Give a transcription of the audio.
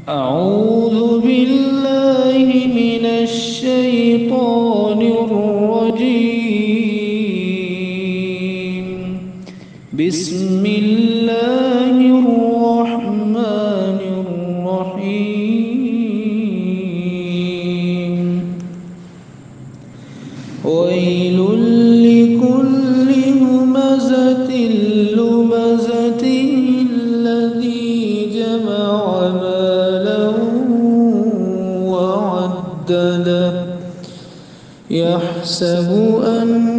أعوذ بالله من الشيطان الرجيم. بسم الله الرحمن الرحيم. ويل لكل همزة لمزة الذي جمع مالا وعدده يحسب أن